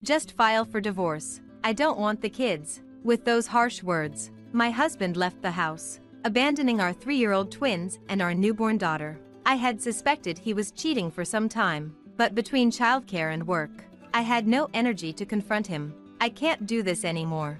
Just file for divorce. I don't want the kids." With those harsh words, my husband left the house, abandoning our 3-year-old twins and our newborn daughter. I had suspected he was cheating for some time, but between childcare and work, I had no energy to confront him. "I can't do this anymore."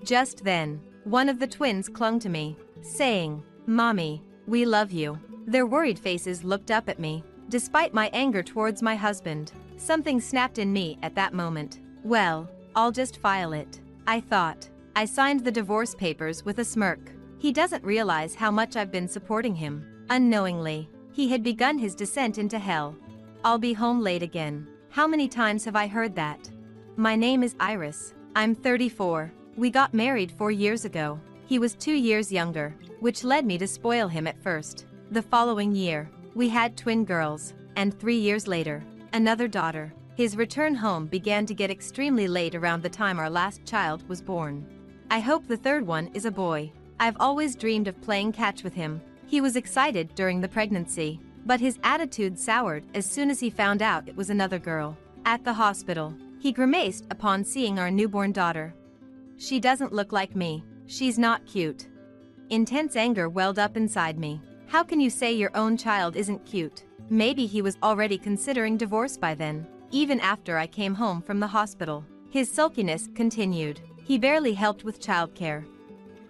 Just then, one of the twins clung to me, saying, "Mommy, we love you." Their worried faces looked up at me. Despite my anger towards my husband, something snapped in me at that moment. Well, I'll just file it, I thought. I signed the divorce papers with a smirk. He doesn't realize how much I've been supporting him. Unknowingly, he had begun his descent into hell. "I'll be home late again." How many times have I heard that? My name is Iris. I'm 34. We got married 4 years ago. He was 2 years younger, which led me to spoil him at first. The following year, we had twin girls, and 3 years later, another daughter. His return home began to get extremely late around the time our last child was born. I hope the third one is a boy. I've always dreamed of playing catch with him. He was excited during the pregnancy, but his attitude soured as soon as he found out it was another girl. At the hospital, he grimaced upon seeing our newborn daughter. "She doesn't look like me. She's not cute." Intense anger welled up inside me. How can you say your own child isn't cute? Maybe he was already considering divorce by then. Even after I came home from the hospital, his sulkiness continued. He barely helped with childcare.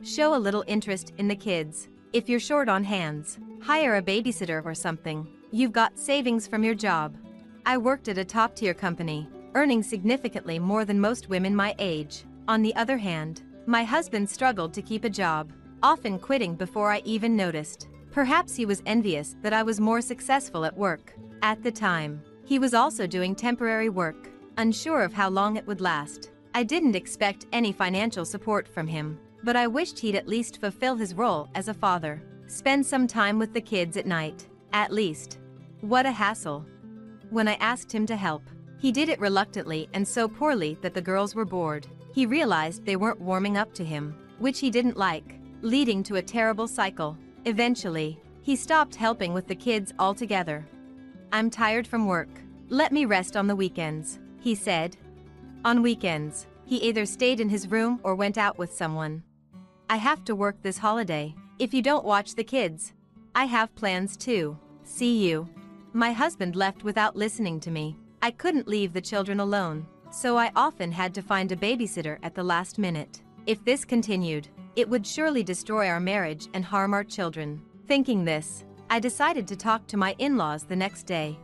Show a little interest in the kids. If you're short on hands, hire a babysitter or something. You've got savings from your job. I worked at a top-tier company, earning significantly more than most women my age. On the other hand, my husband struggled to keep a job, often quitting before I even noticed. Perhaps he was envious that I was more successful at work. At the time, he was also doing temporary work, unsure of how long it would last. I didn't expect any financial support from him, but I wished he'd at least fulfill his role as a father. Spend some time with the kids at night, at least. What a hassle. When I asked him to help, he did it reluctantly and so poorly that the girls were bored. He realized they weren't warming up to him, which he didn't like, leading to a terrible cycle. Eventually, he stopped helping with the kids altogether. "I'm tired from work. Let me rest on the weekends," he said. On weekends, he either stayed in his room or went out with someone. "I have to work this holiday. If you don't watch the kids, I have plans too. See you." My husband left without listening to me. I couldn't leave the children alone, so I often had to find a babysitter at the last minute. If this continued, it would surely destroy our marriage and harm our children. Thinking this, I decided to talk to my in-laws the next day.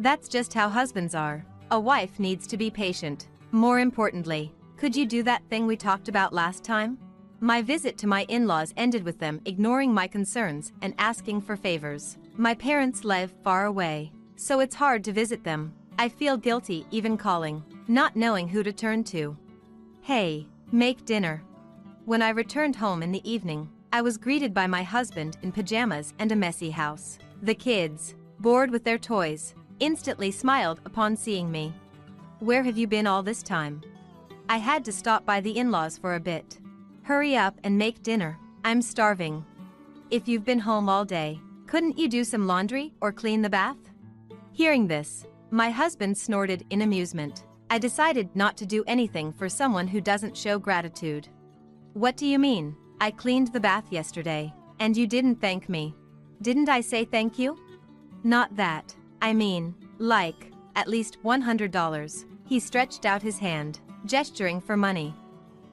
That's just how husbands are. A wife needs to be patient. More importantly, could you do that thing we talked about last time? My visit to my in-laws ended with them ignoring my concerns and asking for favors. My parents live far away, so it's hard to visit them. I feel guilty even calling, not knowing who to turn to. "Hey, make dinner." When I returned home in the evening, I was greeted by my husband in pajamas and a messy house. The kids, bored with their toys, instantly smiled upon seeing me. "Where have you been all this time?" "I had to stop by the in-laws for a bit." "Hurry up and make dinner. I'm starving." "If you've been home all day, couldn't you do some laundry or clean the bath?" Hearing this, my husband snorted in amusement. I decided not to do anything for someone who doesn't show gratitude. "What do you mean? I cleaned the bath yesterday, and you didn't thank me." "Didn't I say thank you?" "Not that. I mean, like, at least $100. He stretched out his hand, gesturing for money.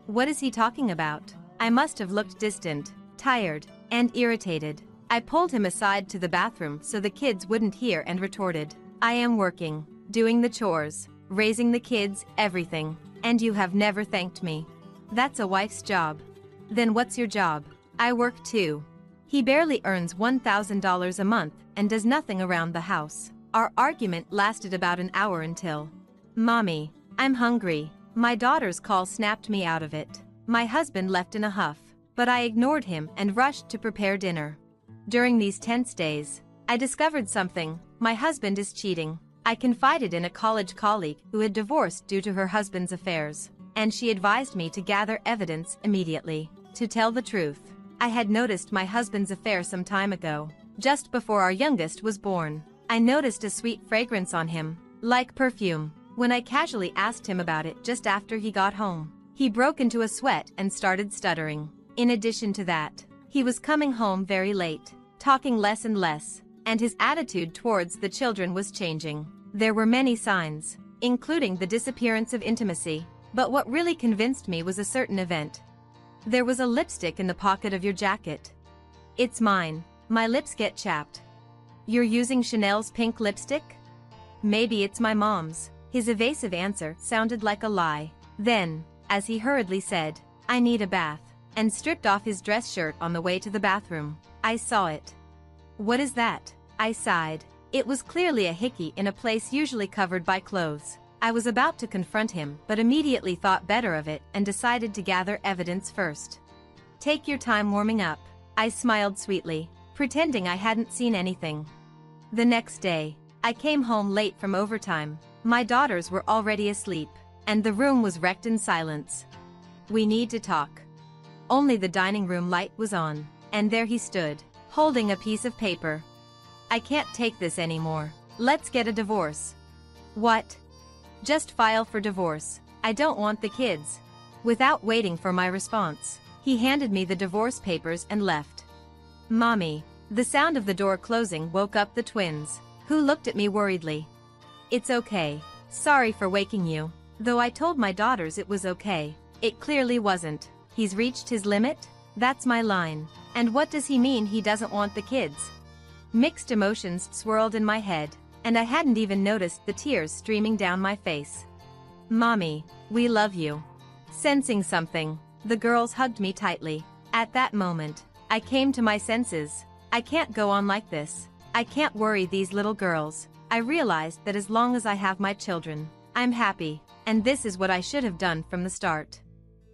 What is he talking about? I must have looked distant, tired, and irritated. I pulled him aside to the bathroom so the kids wouldn't hear and retorted, "I am working, doing the chores, raising the kids, everything, and you have never thanked me. That's a wife's job." "Then what's your job?" "I work too." He barely earns $1,000 a month and does nothing around the house. Our argument lasted about an hour until, "Mommy, I'm hungry." My daughter's call snapped me out of it. My husband left in a huff, but I ignored him and rushed to prepare dinner. During these tense days, I discovered something: my husband is cheating. I confided in a college colleague who had divorced due to her husband's affairs, and she advised me to gather evidence immediately. To tell the truth, I had noticed my husband's affair some time ago, just before our youngest was born. I noticed a sweet fragrance on him, like perfume. When I casually asked him about it just after he got home, he broke into a sweat and started stuttering. In addition to that, he was coming home very late, talking less and less, and his attitude towards the children was changing. There were many signs, including the disappearance of intimacy, but what really convinced me was a certain event. There was a lipstick in the pocket of your jacket. It's mine. My lips get chapped. You're using Chanel's pink lipstick? Maybe it's my mom's. His evasive answer sounded like a lie. Then, as he hurriedly said, I need a bath, and stripped off his dress shirt on the way to the bathroom, I saw it. What is that? I sighed. It was clearly a hickey in a place usually covered by clothes. I was about to confront him but immediately thought better of it and decided to gather evidence first. Take your time warming up. I smiled sweetly, pretending I hadn't seen anything. The next day, I came home late from overtime. My daughters were already asleep, and the room was wrecked in silence. We need to talk. Only the dining room light was on, and there he stood, holding a piece of paper. I can't take this anymore. Let's get a divorce. What? Just file for divorce. I don't want the kids. Without waiting for my response, he handed me the divorce papers and left. Mommy. The sound of the door closing woke up the twins, who looked at me worriedly. It's okay. Sorry for waking you. Though I told my daughters it was okay, it clearly wasn't. He's reached his limit? That's my line. And what does he mean he doesn't want the kids? Mixed emotions swirled in my head, and I hadn't even noticed the tears streaming down my face. Mommy, we love you. Sensing something, the girls hugged me tightly. At that moment, I came to my senses. I can't go on like this. I can't worry these little girls. I realized that as long as I have my children, I'm happy, and this is what I should have done from the start.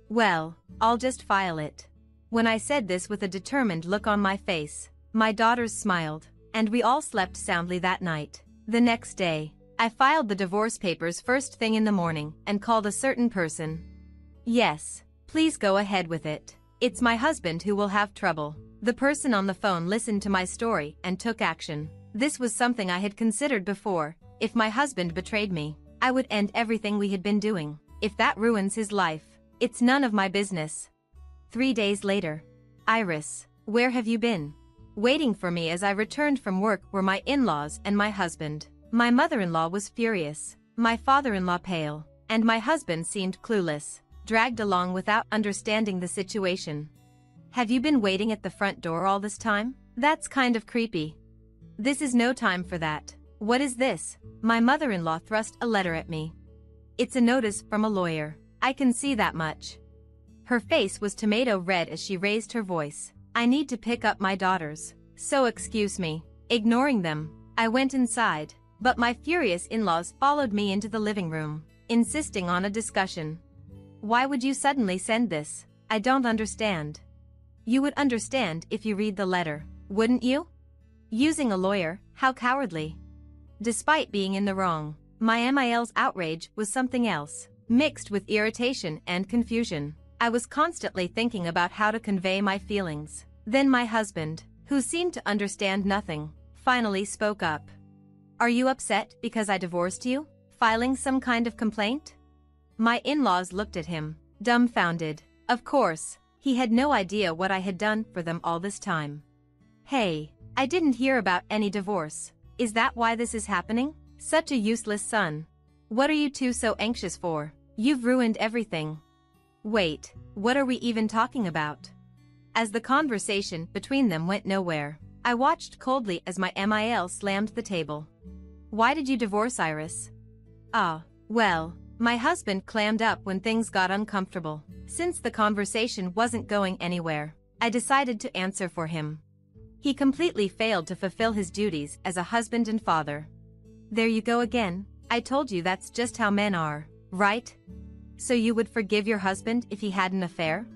Well, I'll just file it. When I said this with a determined look on my face, my daughters smiled, and we all slept soundly that night. The next day, I filed the divorce papers first thing in the morning and called a certain person. Yes, please go ahead with it. It's my husband who will have trouble. The person on the phone listened to my story and took action. This was something I had considered before. If my husband betrayed me, I would end everything we had been doing. If that ruins his life, it's none of my business. 3 days later. Iris, where have you been? Waiting for me as I returned from work were my in-laws and my husband. My mother-in-law was furious, my father-in-law pale, and my husband seemed clueless, dragged along without understanding the situation. Have you been waiting at the front door all this time? That's kind of creepy. This is no time for that. What is this? My mother-in-law thrust a letter at me. It's a notice from a lawyer. I can see that much. Her face was tomato red as she raised her voice. I need to pick up my daughters, so excuse me. Ignoring them, I went inside, but my furious in-laws followed me into the living room, insisting on a discussion. Why would you suddenly send this? I don't understand. You would understand if you read the letter, wouldn't you? Using a lawyer, how cowardly. Despite being in the wrong, my MIL's outrage was something else, mixed with irritation and confusion. I was constantly thinking about how to convey my feelings. Then my husband, who seemed to understand nothing, finally spoke up. Are you upset because I divorced you? Filing some kind of complaint? My in-laws looked at him, dumbfounded. Of course, he had no idea what I had done for them all this time. Hey, I didn't hear about any divorce. Is that why this is happening? Such a useless son. What are you two so anxious for? You've ruined everything. Wait, what are we even talking about? As the conversation between them went nowhere, I watched coldly as my MIL slammed the table. Why did you divorce Iris? Well, my husband clammed up when things got uncomfortable. Since the conversation wasn't going anywhere, I decided to answer for him. He completely failed to fulfill his duties as a husband and father. There you go again. I told you that's just how men are, right? So you would forgive your husband if he had an affair?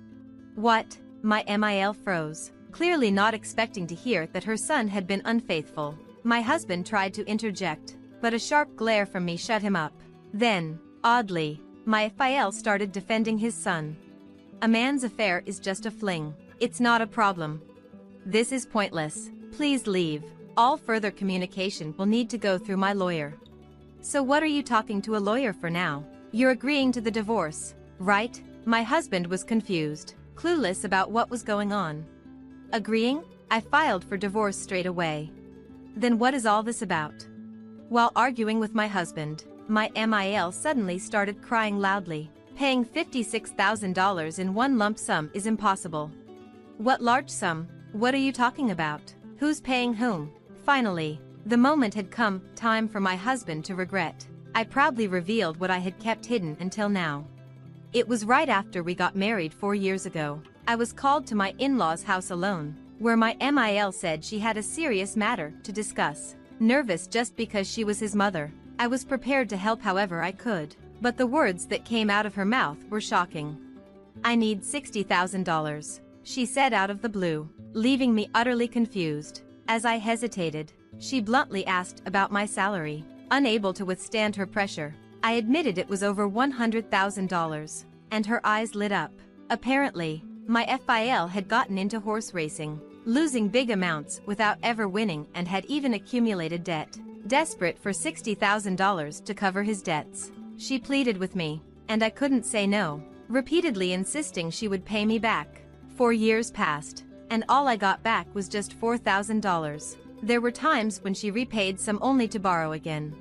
What? My MIL froze, clearly not expecting to hear that her son had been unfaithful. My husband tried to interject, but a sharp glare from me shut him up. Then, oddly, my FIL started defending his son. A man's affair is just a fling. It's not a problem. This is pointless. Please leave. All further communication will need to go through my lawyer. So what are you talking to a lawyer for now? You're agreeing to the divorce, right? My husband was confused, clueless about what was going on. Agreeing? I filed for divorce straight away. Then what is all this about? While arguing with my husband, my MIL suddenly started crying loudly. Paying $56,000 in one lump sum is impossible. What large sum? What are you talking about? Who's paying whom? Finally, the moment had come, time for my husband to regret. I proudly revealed what I had kept hidden until now. It was right after we got married 4 years ago. I was called to my in-laws' house alone, where my MIL said she had a serious matter to discuss. Nervous just because she was his mother, I was prepared to help however I could, but the words that came out of her mouth were shocking. "I need $60,000, she said out of the blue, leaving me utterly confused. As I hesitated, she bluntly asked about my salary. Unable to withstand her pressure, I admitted it was over $100,000, and her eyes lit up. Apparently, my FIL had gotten into horse racing, losing big amounts without ever winning, and had even accumulated debt. Desperate for $60,000 to cover his debts, she pleaded with me, and I couldn't say no, repeatedly insisting she would pay me back. 4 years passed, and all I got back was just $4,000. There were times when she repaid some only to borrow again.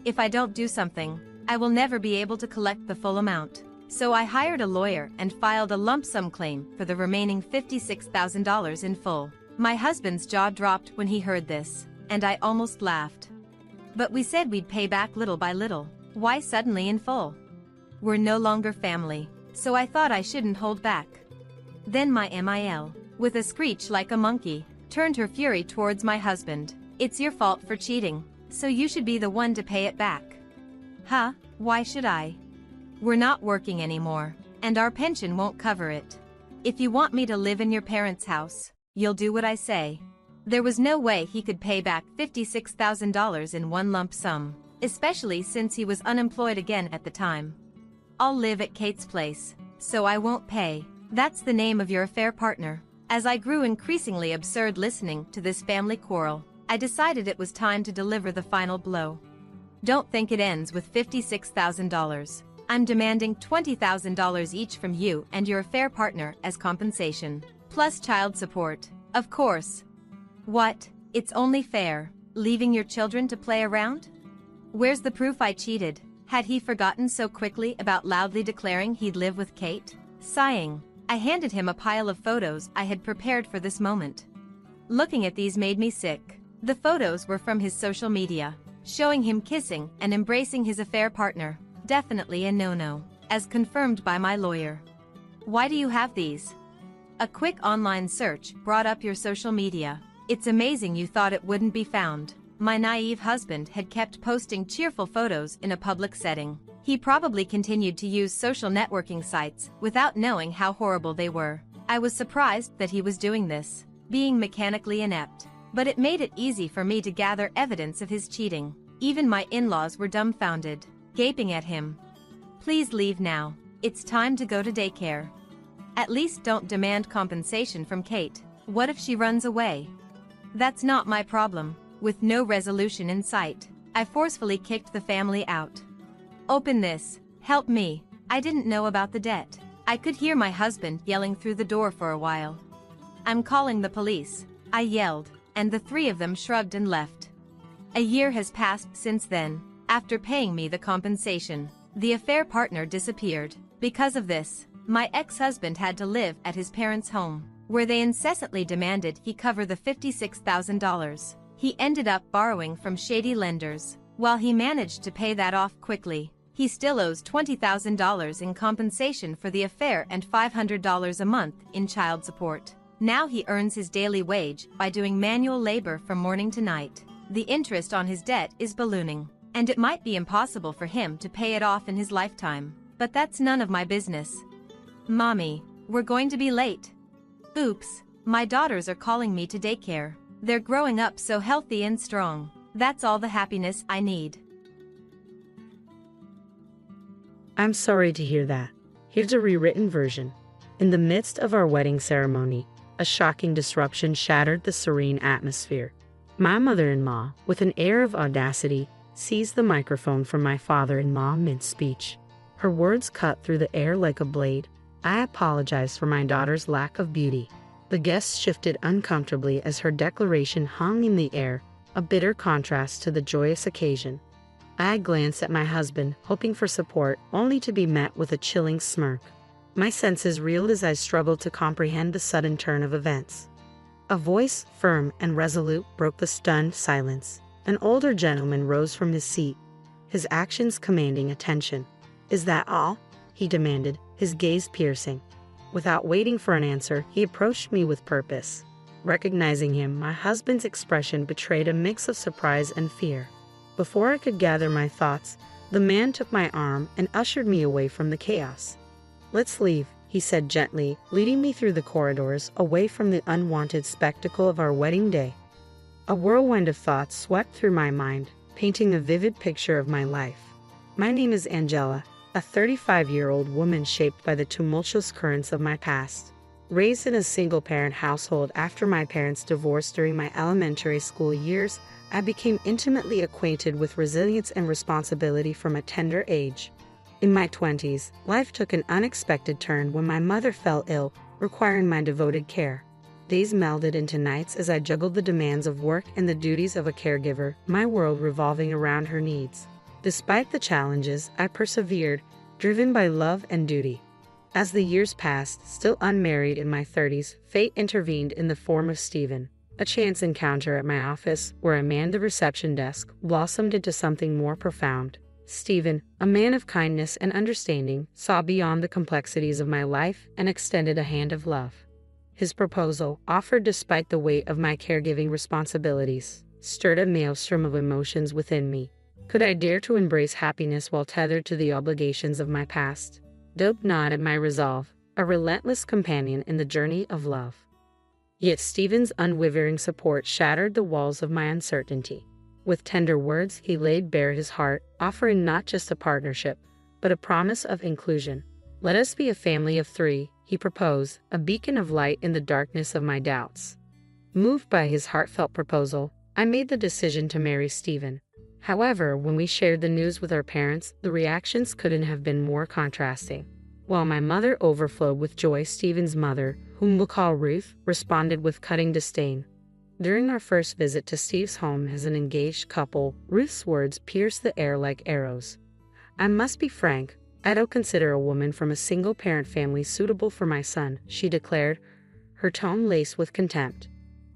If I don't do something, I will never be able to collect the full amount. So I hired a lawyer and filed a lump sum claim for the remaining $56,000 in full. My husband's jaw dropped when he heard this, and I almost laughed. But we said we'd pay back little by little. Why suddenly in full? We're no longer family, so I thought I shouldn't hold back. Then my MIL, with a screech like a monkey, turned her fury towards my husband. "It's your fault for cheating, so you should be the one to pay it back." Huh? Why should I? We're not working anymore, and our pension won't cover it. If you want me to live in your parents' house, you'll do what I say. There was no way he could pay back $56,000 in one lump sum, especially since he was unemployed again at the time. "I'll live at Kate's place, so I won't pay. That's the name of your affair partner." As I grew increasingly absurd listening to this family quarrel, I decided it was time to deliver the final blow. "Don't think it ends with $56,000. I'm demanding $20,000 each from you and your affair partner as compensation, plus child support, of course." "What? It's only fair, leaving your children to play around? Where's the proof I cheated?" Had he forgotten so quickly about loudly declaring he'd live with Kate? Sighing, I handed him a pile of photos I had prepared for this moment. Looking at these made me sick. The photos were from his social media, showing him kissing and embracing his affair partner. Definitely a no-no, as confirmed by my lawyer. "Why do you have these?" A quick online search brought up your social media. "It's amazing you thought it wouldn't be found." My naive husband had kept posting cheerful photos in a public setting. He probably continued to use social networking sites without knowing how horrible they were. I was surprised that he was doing this, being mechanically inept. But it made it easy for me to gather evidence of his cheating. Even my in-laws were dumbfounded, gaping at him. "Please leave now. It's time to go to daycare. At least don't demand compensation from Kate. What if she runs away?" That's not my problem. With no resolution in sight, I forcefully kicked the family out. "Open this. Help me. I didn't know about the debt." I could hear my husband yelling through the door for a while. "I'm calling the police," I yelled, and the three of them shrugged and left. A year has passed since then. After paying me the compensation, the affair partner disappeared. Because of this, my ex-husband had to live at his parents' home, where they incessantly demanded he cover the $56,000. He ended up borrowing from shady lenders. While he managed to pay that off quickly, he still owes $20,000 in compensation for the affair and $500 a month in child support. Now he earns his daily wage by doing manual labor from morning to night. The interest on his debt is ballooning, and it might be impossible for him to pay it off in his lifetime. But that's none of my business. "Mommy, we're going to be late." Oops, my daughters are calling me to daycare. They're growing up so healthy and strong. That's all the happiness I need. I'm sorry to hear that. Here's a rewritten version. In the midst of our wedding ceremony, a shocking disruption shattered the serene atmosphere. My mother-in-law, with an air of audacity, seized the microphone from my father-in-law mid-speech. Her words cut through the air like a blade. I apologized for my daughter's lack of beauty. The guests shifted uncomfortably as her declaration hung in the air, a bitter contrast to the joyous occasion. I glanced at my husband, hoping for support, only to be met with a chilling smirk. My senses reeled as I struggled to comprehend the sudden turn of events. A voice, firm and resolute, broke the stunned silence. An older gentleman rose from his seat, his actions commanding attention. "Is that all?" he demanded, his gaze piercing. Without waiting for an answer, he approached me with purpose. Recognizing him, my husband's expression betrayed a mix of surprise and fear. Before I could gather my thoughts, the man took my arm and ushered me away from the chaos. "Let's leave," he said gently, leading me through the corridors, away from the unwanted spectacle of our wedding day. A whirlwind of thoughts swept through my mind, painting a vivid picture of my life. My name is Angela, a 35-year-old woman shaped by the tumultuous currents of my past. Raised in a single-parent household after my parents divorced during my elementary school years, I became intimately acquainted with resilience and responsibility from a tender age. In my 20s, life took an unexpected turn when my mother fell ill, requiring my devoted care. Days melded into nights as I juggled the demands of work and the duties of a caregiver, my world revolving around her needs. Despite the challenges, I persevered, driven by love and duty. As the years passed, still unmarried in my 30s, fate intervened in the form of Stephen. A chance encounter at my office, where I manned the reception desk, blossomed into something more profound. Stephen, a man of kindness and understanding, saw beyond the complexities of my life and extended a hand of love. His proposal, offered despite the weight of my caregiving responsibilities, stirred a maelstrom of emotions within me. Could I dare to embrace happiness while tethered to the obligations of my past? Dope gnawed at my resolve, a relentless companion in the journey of love. Yet Stephen's unwavering support shattered the walls of my uncertainty. With tender words, he laid bare his heart, offering not just a partnership, but a promise of inclusion. "Let us be a family of 3, he proposed, a beacon of light in the darkness of my doubts. Moved by his heartfelt proposal, I made the decision to marry Stephen. However, when we shared the news with our parents, the reactions couldn't have been more contrasting. While my mother overflowed with joy, Stephen's mother, whom we'll call Ruth, responded with cutting disdain. During our first visit to Steve's home as an engaged couple, Ruth's words pierced the air like arrows. "I must be frank, I don't consider a woman from a single-parent family suitable for my son," she declared, her tone laced with contempt.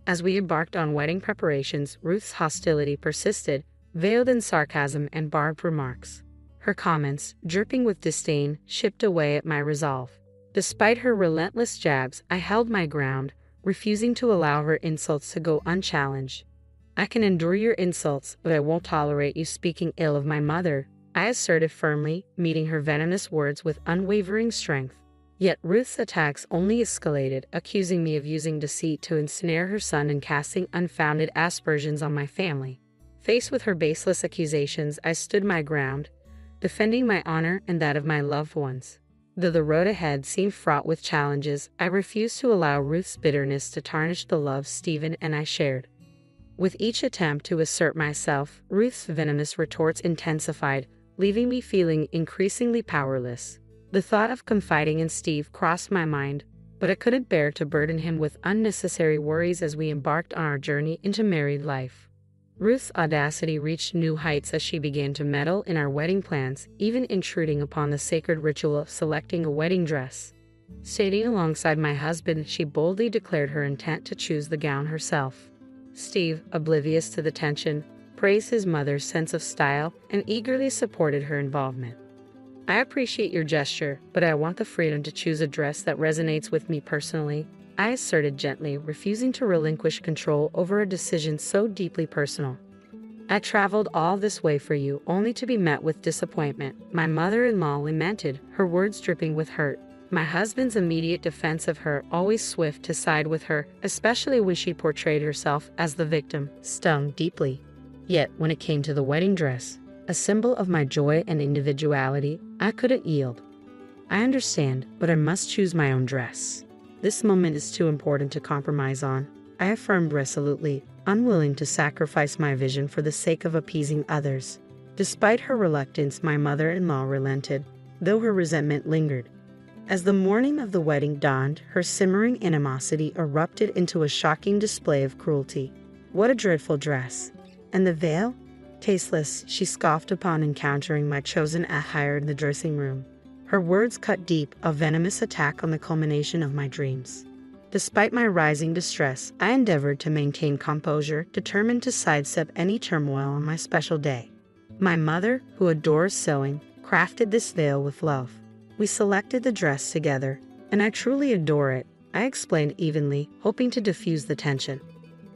As we embarked on wedding preparations, Ruth's hostility persisted, veiled in sarcasm and barbed remarks. Her comments, dripping with disdain, chipped away at my resolve. Despite her relentless jabs, I held my ground, refusing to allow her insults to go unchallenged. "I can endure your insults, but I won't tolerate you speaking ill of my mother," I asserted firmly, meeting her venomous words with unwavering strength. Yet Ruth's attacks only escalated, accusing me of using deceit to ensnare her son and casting unfounded aspersions on my family. Faced with her baseless accusations, I stood my ground, defending my honor and that of my loved ones. Though the road ahead seemed fraught with challenges, I refused to allow Ruth's bitterness to tarnish the love Stephen and I shared. With each attempt to assert myself, Ruth's venomous retorts intensified, leaving me feeling increasingly powerless. The thought of confiding in Steve crossed my mind, but I couldn't bear to burden him with unnecessary worries as we embarked on our journey into married life. Ruth's audacity reached new heights as she began to meddle in our wedding plans, even intruding upon the sacred ritual of selecting a wedding dress. Standing alongside my husband, she boldly declared her intent to choose the gown herself. Steve, oblivious to the tension, praised his mother's sense of style and eagerly supported her involvement. "I appreciate your gesture, but I want the freedom to choose a dress that resonates with me personally," I asserted gently, refusing to relinquish control over a decision so deeply personal. "I traveled all this way for you, only to be met with disappointment," my mother-in-law lamented, her words dripping with hurt. My husband's immediate defense of her, always swift to side with her, especially when she portrayed herself as the victim, stung deeply. Yet, when it came to the wedding dress, a symbol of my joy and individuality, I couldn't yield. "I understand, but I must choose my own dress. This moment is too important to compromise on," I affirmed resolutely, unwilling to sacrifice my vision for the sake of appeasing others. Despite her reluctance, my mother-in-law relented, though her resentment lingered. As the morning of the wedding dawned, her simmering animosity erupted into a shocking display of cruelty. "What a dreadful dress! And the veil? Tasteless," she scoffed upon encountering my chosen attire in the dressing room. Her words cut deep, a venomous attack on the culmination of my dreams. Despite my rising distress, I endeavored to maintain composure, determined to sidestep any turmoil on my special day. My mother, who adores sewing, crafted this veil with love. We selected the dress together, and I truly adore it, I explained evenly, hoping to diffuse the tension.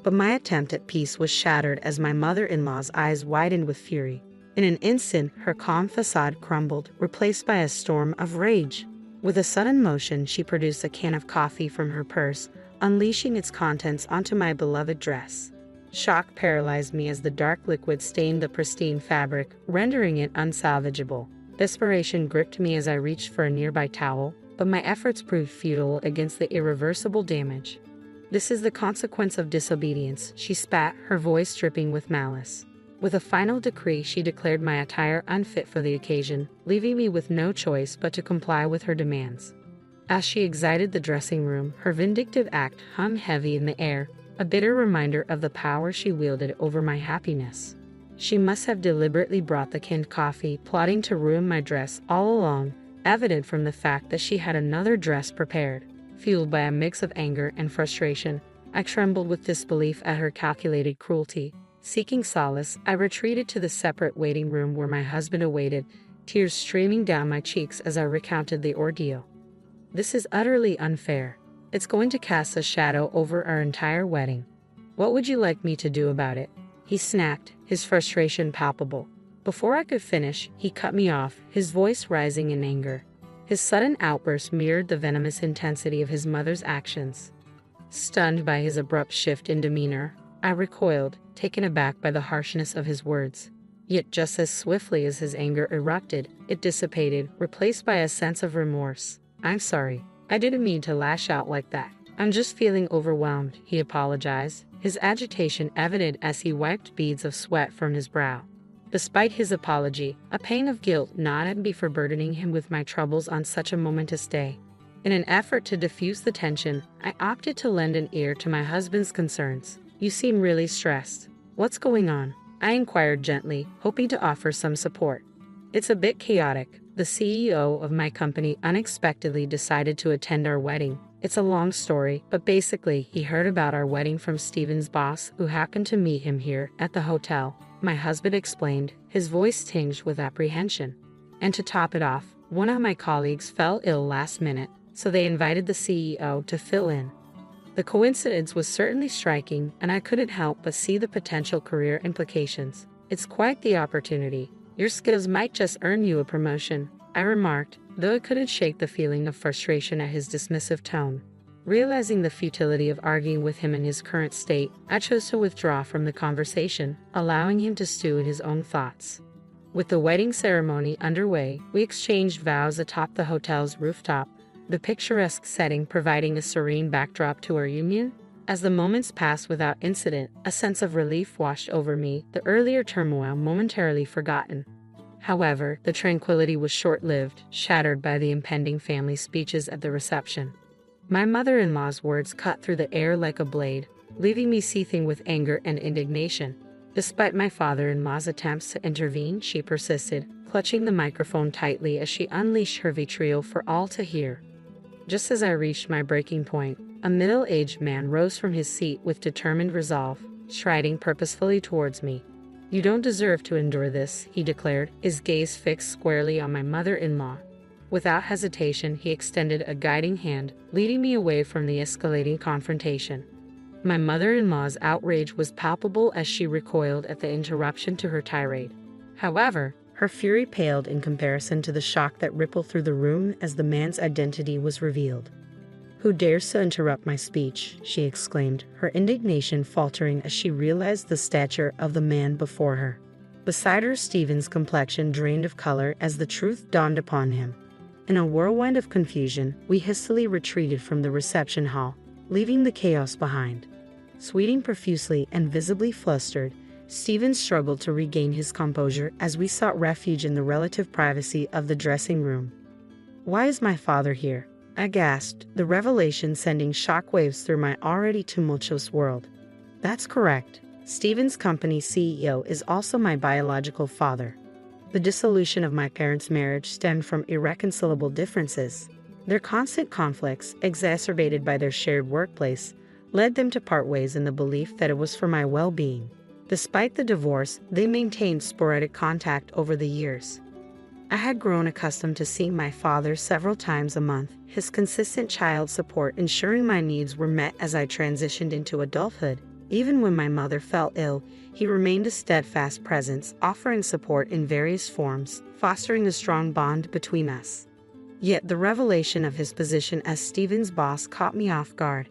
But my attempt at peace was shattered as my mother-in-law's eyes widened with fury. In an instant, her calm facade crumbled, replaced by a storm of rage. With a sudden motion, she produced a can of coffee from her purse, unleashing its contents onto my beloved dress. Shock paralyzed me as the dark liquid stained the pristine fabric, rendering it unsalvageable. Desperation gripped me as I reached for a nearby towel, but my efforts proved futile against the irreversible damage. "This is the consequence of disobedience," she spat, her voice dripping with malice. With a final decree, she declared my attire unfit for the occasion, leaving me with no choice but to comply with her demands. As she exited the dressing room, her vindictive act hung heavy in the air, a bitter reminder of the power she wielded over my happiness. She must have deliberately brought the canned coffee, plotting to ruin my dress all along, evident from the fact that she had another dress prepared. Fueled by a mix of anger and frustration, I trembled with disbelief at her calculated cruelty. Seeking solace, I retreated to the separate waiting room where my husband awaited, tears streaming down my cheeks as I recounted the ordeal. "This is utterly unfair. It's going to cast a shadow over our entire wedding. What would you like me to do about it?" he snapped, his frustration palpable. Before I could finish, he cut me off, his voice rising in anger. His sudden outburst mirrored the venomous intensity of his mother's actions. Stunned by his abrupt shift in demeanor, I recoiled, taken aback by the harshness of his words. Yet just as swiftly as his anger erupted, it dissipated, replaced by a sense of remorse. "I'm sorry. I didn't mean to lash out like that. I'm just feeling overwhelmed," he apologized, his agitation evident as he wiped beads of sweat from his brow. Despite his apology, a pang of guilt gnawed at me for burdening him with my troubles on such a momentous day. In an effort to diffuse the tension, I opted to lend an ear to my husband's concerns. "You seem really stressed. What's going on?" I inquired gently, hoping to offer some support. "It's a bit chaotic. The CEO of my company unexpectedly decided to attend our wedding. It's a long story, but basically he heard about our wedding from Steven's boss, who happened to meet him here at the hotel," my husband explained, his voice tinged with apprehension. "And to top it off, one of my colleagues fell ill last minute, so they invited the CEO to fill in." The coincidence was certainly striking, and I couldn't help but see the potential career implications. "It's quite the opportunity. Your skills might just earn you a promotion," I remarked, though I couldn't shake the feeling of frustration at his dismissive tone. Realizing the futility of arguing with him in his current state, I chose to withdraw from the conversation, allowing him to stew in his own thoughts. With the wedding ceremony underway, we exchanged vows atop the hotel's rooftop, the picturesque setting providing a serene backdrop to our union. As the moments passed without incident, a sense of relief washed over me, the earlier turmoil momentarily forgotten. However, the tranquility was short-lived, shattered by the impending family speeches at the reception. My mother-in-law's words cut through the air like a blade, leaving me seething with anger and indignation. Despite my father-in-law's attempts to intervene, she persisted, clutching the microphone tightly as she unleashed her vitriol for all to hear. Just as I reached my breaking point, a middle-aged man rose from his seat with determined resolve, striding purposefully towards me. "You don't deserve to endure this," he declared, his gaze fixed squarely on my mother-in-law. Without hesitation, he extended a guiding hand, leading me away from the escalating confrontation. My mother-in-law's outrage was palpable as she recoiled at the interruption to her tirade. However, her fury paled in comparison to the shock that rippled through the room as the man's identity was revealed. "Who dares to interrupt my speech?" she exclaimed, her indignation faltering as she realized the stature of the man before her. Beside her, Stephen's complexion drained of color as the truth dawned upon him. In a whirlwind of confusion, we hastily retreated from the reception hall, leaving the chaos behind. Sweating profusely and visibly flustered, Stephen struggled to regain his composure as we sought refuge in the relative privacy of the dressing room. "Why is my father here?" I gasped, the revelation sending shockwaves through my already tumultuous world. "That's correct. Stephen's company's CEO is also my biological father. The dissolution of my parents' marriage stemmed from irreconcilable differences. Their constant conflicts, exacerbated by their shared workplace, led them to part ways in the belief that it was for my well-being. Despite the divorce, they maintained sporadic contact over the years. I had grown accustomed to seeing my father several times a month, his consistent child support ensuring my needs were met as I transitioned into adulthood. Even when my mother fell ill, he remained a steadfast presence, offering support in various forms, fostering a strong bond between us. Yet the revelation of his position as Stephen's boss caught me off guard.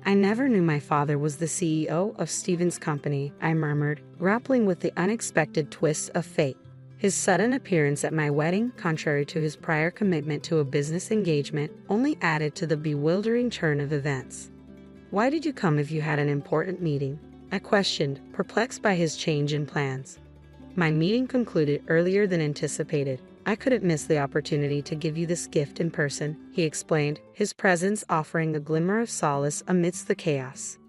I never knew my father was the CEO of Stephen's company, I murmured, grappling with the unexpected twists of fate. His sudden appearance at my wedding, contrary to his prior commitment to a business engagement, only added to the bewildering turn of events. "Why did you come if you had an important meeting?" I questioned, perplexed by his change in plans. "My meeting concluded earlier than anticipated. I couldn't miss the opportunity to give you this gift in person," he explained, his presence offering a glimmer of solace amidst the chaos.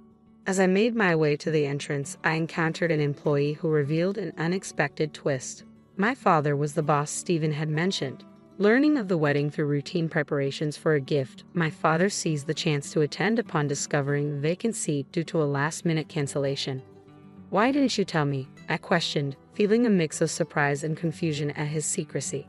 As I made my way to the entrance, I encountered an employee who revealed an unexpected twist. My father was the boss Stephen had mentioned. Learning of the wedding through routine preparations for a gift, my father seized the chance to attend upon discovering the vacant seat due to a last-minute cancellation. "Why didn't you tell me?" I questioned, feeling a mix of surprise and confusion at his secrecy.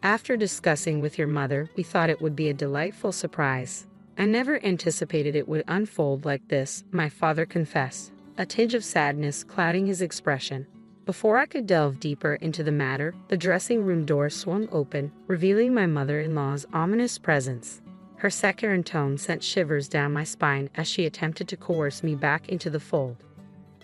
"After discussing with your mother, we thought it would be a delightful surprise. I never anticipated it would unfold like this," my father confessed, a tinge of sadness clouding his expression. Before I could delve deeper into the matter, the dressing room door swung open, revealing my mother-in-law's ominous presence. Her saccharine tone sent shivers down my spine as she attempted to coerce me back into the fold.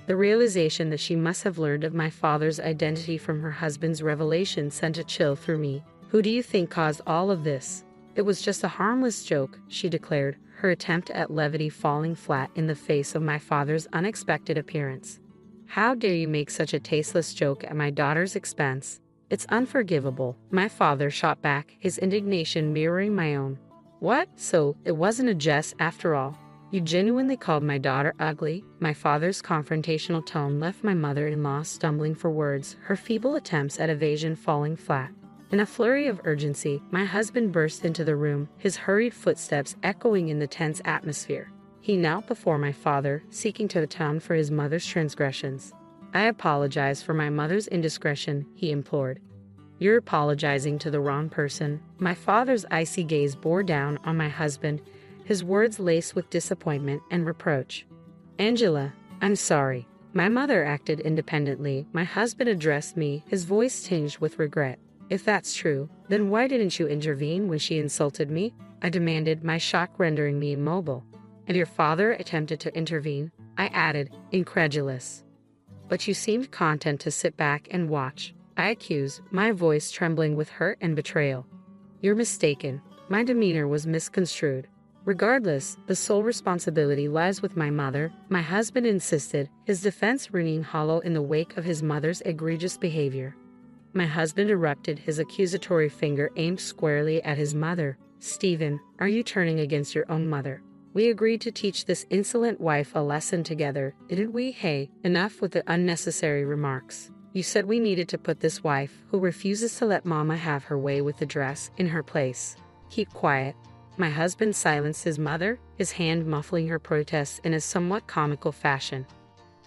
The realization that she must have learned of my father's identity from her husband's revelation sent a chill through me. "Who do you think caused all of this?" "It was just a harmless joke," she declared, her attempt at levity falling flat in the face of my father's unexpected appearance. "How dare you make such a tasteless joke at my daughter's expense? It's unforgivable," my father shot back, his indignation mirroring my own. "What? So, it wasn't a jest after all? You genuinely called my daughter ugly?" My father's confrontational tone left my mother-in-law stumbling for words, her feeble attempts at evasion falling flat. In a flurry of urgency, my husband burst into the room, his hurried footsteps echoing in the tense atmosphere. He knelt before my father, seeking to atone for his mother's transgressions. "I apologize for my mother's indiscretion," he implored. "You're apologizing to the wrong person." My father's icy gaze bore down on my husband, his words laced with disappointment and reproach. "Angela, I'm sorry. My mother acted independently," my husband addressed me, his voice tinged with regret. "If that's true, then why didn't you intervene when she insulted me?" I demanded, my shock rendering me immobile. "And your father attempted to intervene," I added, incredulous. "But you seemed content to sit back and watch," I accused, my voice trembling with hurt and betrayal. "You're mistaken. My demeanor was misconstrued. Regardless, the sole responsibility lies with my mother," my husband insisted, his defense ringing hollow in the wake of his mother's egregious behavior. My husband erupted, his accusatory finger aimed squarely at his mother. "Stephen, are you turning against your own mother? We agreed to teach this insolent wife a lesson together, didn't we? Hey, enough with the unnecessary remarks. You said we needed to put this wife, who refuses to let Mama have her way with the dress, in her place. Keep quiet." My husband silenced his mother, his hand muffling her protests in a somewhat comical fashion.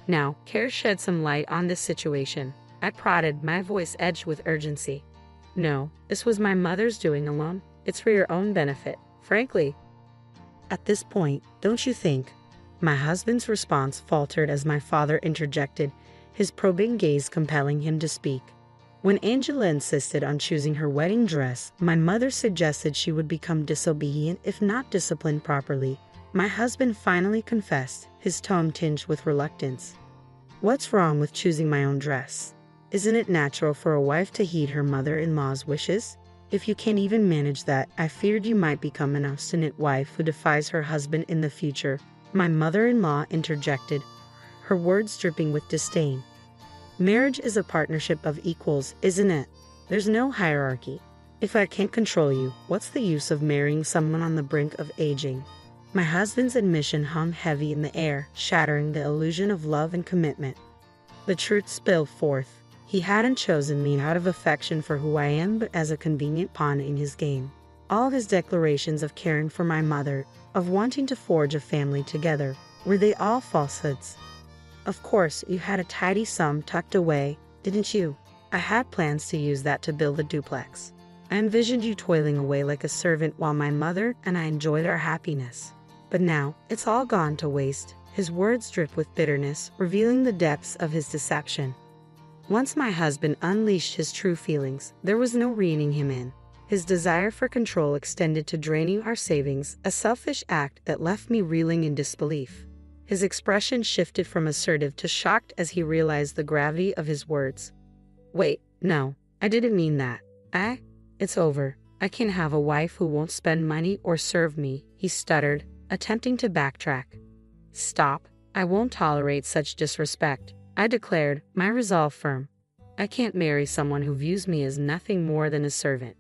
"Now, care to shed some light on this situation?" I prodded, my voice edged with urgency. "No, this was my mother's doing alone. It's for your own benefit, frankly." "At this point, don't you think?" My husband's response faltered as my father interjected, his probing gaze compelling him to speak. "When Angela insisted on choosing her wedding dress, my mother suggested she would become disobedient if not disciplined properly," my husband finally confessed, his tone tinged with reluctance. "What's wrong with choosing my own dress? Isn't it natural for a wife to heed her mother-in-law's wishes? If you can't even manage that, I feared you might become an obstinate wife who defies her husband in the future," my mother-in-law interjected, her words dripping with disdain. Marriage is a partnership of equals, isn't it? There's no hierarchy. If I can't control you, what's the use of marrying someone on the brink of aging? My husband's admission hung heavy in the air, shattering the illusion of love and commitment. The truth spilled forth. He hadn't chosen me out of affection for who I am, but as a convenient pawn in his game. All his declarations of caring for my mother, of wanting to forge a family together, were they all falsehoods? Of course, you had a tidy sum tucked away, didn't you? I had plans to use that to build a duplex. I envisioned you toiling away like a servant while my mother and I enjoyed our happiness. But now, it's all gone to waste. His words dripped with bitterness, revealing the depths of his deception. Once my husband unleashed his true feelings, there was no reining him in. His desire for control extended to draining our savings, a selfish act that left me reeling in disbelief. His expression shifted from assertive to shocked as he realized the gravity of his words. Wait, no, I didn't mean that. It's over. I can't have a wife who won't spend money or serve me, he stuttered, attempting to backtrack. Stop. I won't tolerate such disrespect, I declared, my resolve firm. I can't marry someone who views me as nothing more than a servant.